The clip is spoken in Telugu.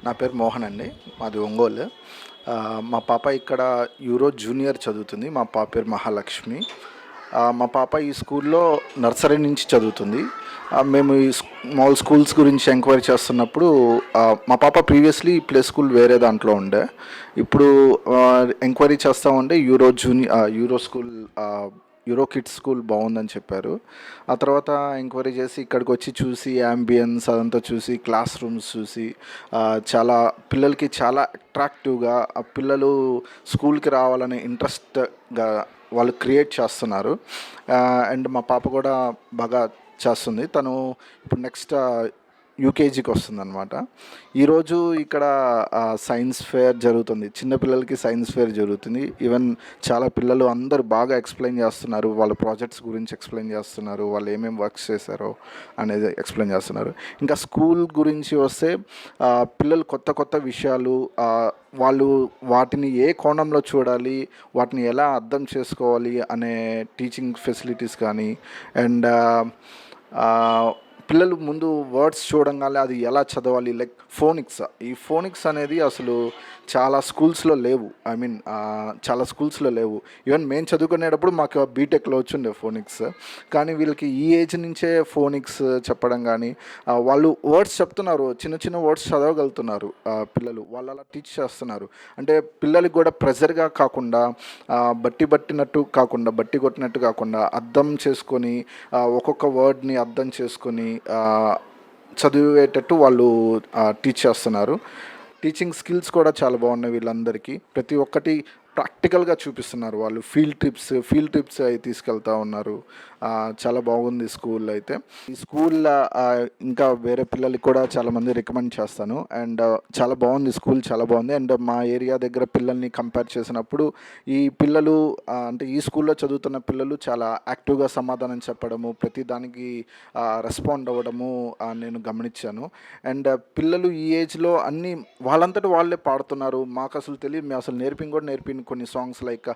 నా పేరు మోహన్ అండి. మాది ఒంగోలు. మా పాప ఇక్కడ యూరో జూనియర్ చదువుతుంది. మా పాప పేరు మహాలక్ష్మి. మా పాప ఈ స్కూల్లో నర్సరీ నుంచి చదువుతుంది. మేము ఈ స్మాల్ స్కూల్స్ గురించి ఎంక్వైరీ చేస్తున్నప్పుడు మా పాప ప్రీవియస్లీ ప్లే స్కూల్ వేరే దాంట్లో ఉండే. ఇప్పుడు ఎంక్వైరీ చేస్తూ ఉంటే euro school, euro kids school బాగుందని చెప్పారు. ఆ తర్వాత ఎంక్వైరీ చేసి ఇక్కడికి వచ్చి చూసి యాంబియన్స్ అదంతా చూసి క్లాస్ రూమ్స్ చూసి చాలా పిల్లలకి చాలా అట్రాక్టివ్గా ఆ పిల్లలు స్కూల్కి రావాలనే ఇంట్రెస్ట్గా వాళ్ళు క్రియేట్ చేస్తున్నారు. అండ్ మా పాప కూడా బాగా చేస్తుంది. తను ఇప్పుడు నెక్స్ట్ యూకేజీకి వస్తుందన్నమాట. ఈరోజు ఇక్కడ సైన్స్ ఫేర్ జరుగుతుంది. చిన్నపిల్లలకి సైన్స్ ఫేర్ జరుగుతుంది. ఈవెన్ చాలా పిల్లలు అందరూ బాగా ఎక్స్ప్లెయిన్ చేస్తున్నారు. వాళ్ళ ప్రాజెక్ట్స్ గురించి ఎక్స్ప్లెయిన్ చేస్తున్నారు. వాళ్ళు ఏమేమి వర్క్స్ చేశారో అనేది ఎక్స్ప్లెయిన్ చేస్తున్నారు. ఇంకా స్కూల్ గురించి వస్తే పిల్లలు కొత్త కొత్త విషయాలు, వాళ్ళు వాటిని ఏ కోణంలో చూడాలి, వాటిని ఎలా అర్థం చేసుకోవాలి అనే టీచింగ్ ఫెసిలిటీస్ కానీ, అండ్ పిల్లలు ముందు వర్డ్స్ చూడంగానే అది ఎలా చదవాలి, లైక్ ఫోనిక్స్. ఈ ఫోనిక్స్ అనేది అసలు చాలా స్కూల్స్లో లేవు. ఐ మీన్ చాలా స్కూల్స్లో లేవు. ఈవెన్ మేము చదువుకునేటప్పుడు మాకు బీటెక్లో వచ్చిండే ఫోనిక్స్. కానీ వీళ్ళకి ఈ ఏజ్ నుంచే ఫోనిక్స్ చెప్పడం కానీ, వాళ్ళు వర్డ్స్ చెప్తున్నారు, చిన్న చిన్న వర్డ్స్ చదవగలుగుతున్నారు పిల్లలు. వాళ్ళు అలా టీచ్ చేస్తున్నారు. అంటే పిల్లలకి కూడా ప్రెజర్గా కాకుండా, బట్టి కొట్టినట్టు కాకుండా అర్థం చేసుకొని, ఒక్కొక్క వర్డ్ని అర్థం చేసుకొని చదివేటట్టు వాళ్ళు టీచ్ చేస్తున్నారు. టీచింగ్ స్కిల్స్ కూడా చాలా బాగున్నాయి వీళ్ళందరికీ. ప్రతి ఒక్కటి ప్రాక్టికల్గా చూపిస్తున్నారు. వాళ్ళు ఫీల్డ్ ట్రిప్స్ అవి తీసుకెళ్తూ ఉన్నారు. చాలా బాగుంది స్కూల్ అయితే. ఈ స్కూల్ ఇంకా వేరే పిల్లలకి కూడా చాలామంది రికమెండ్ చేస్తాను. అండ్ చాలా బాగుంది స్కూల్, చాలా బాగుంది. అండ్ మా ఏరియా దగ్గర పిల్లల్ని కంపేర్ చేసినప్పుడు ఈ పిల్లలు అంటే ఈ స్కూల్లో చదువుతున్న పిల్లలు చాలా యాక్టివ్గా సమాధానం చెప్పడము, ప్రతి దానికి రెస్పాండ్ అవ్వడము నేను గమనించాను. అండ్ పిల్లలు ఈ ఏజ్లో అన్నీ వాళ్ళంతట వాళ్ళే పాడుతున్నారు. మాకు అసలు తెలియదు, మేము అసలు నేర్పిన కొన్ని సాంగ్స్ లైక్